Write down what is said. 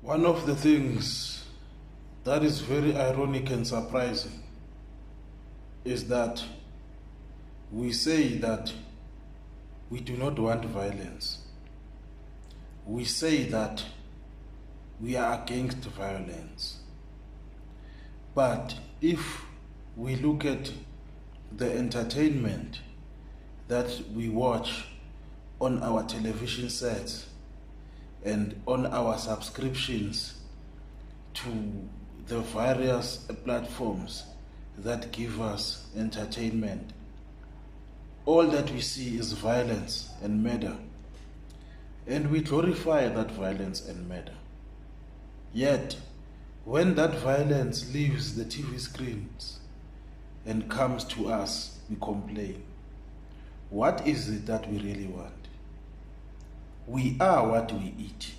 One of the things that is very ironic and surprising is that we say that we do not want violence. We say that we are against violence. But if we look at the entertainment that we watch on our television sets and on our subscriptions to the various platforms that give us entertainment, all that we see is violence and murder. And we glorify that violence and murder. Yet, when that violence leaves the TV screens and comes to us, we complain. What is it that we really want? We are what we eat.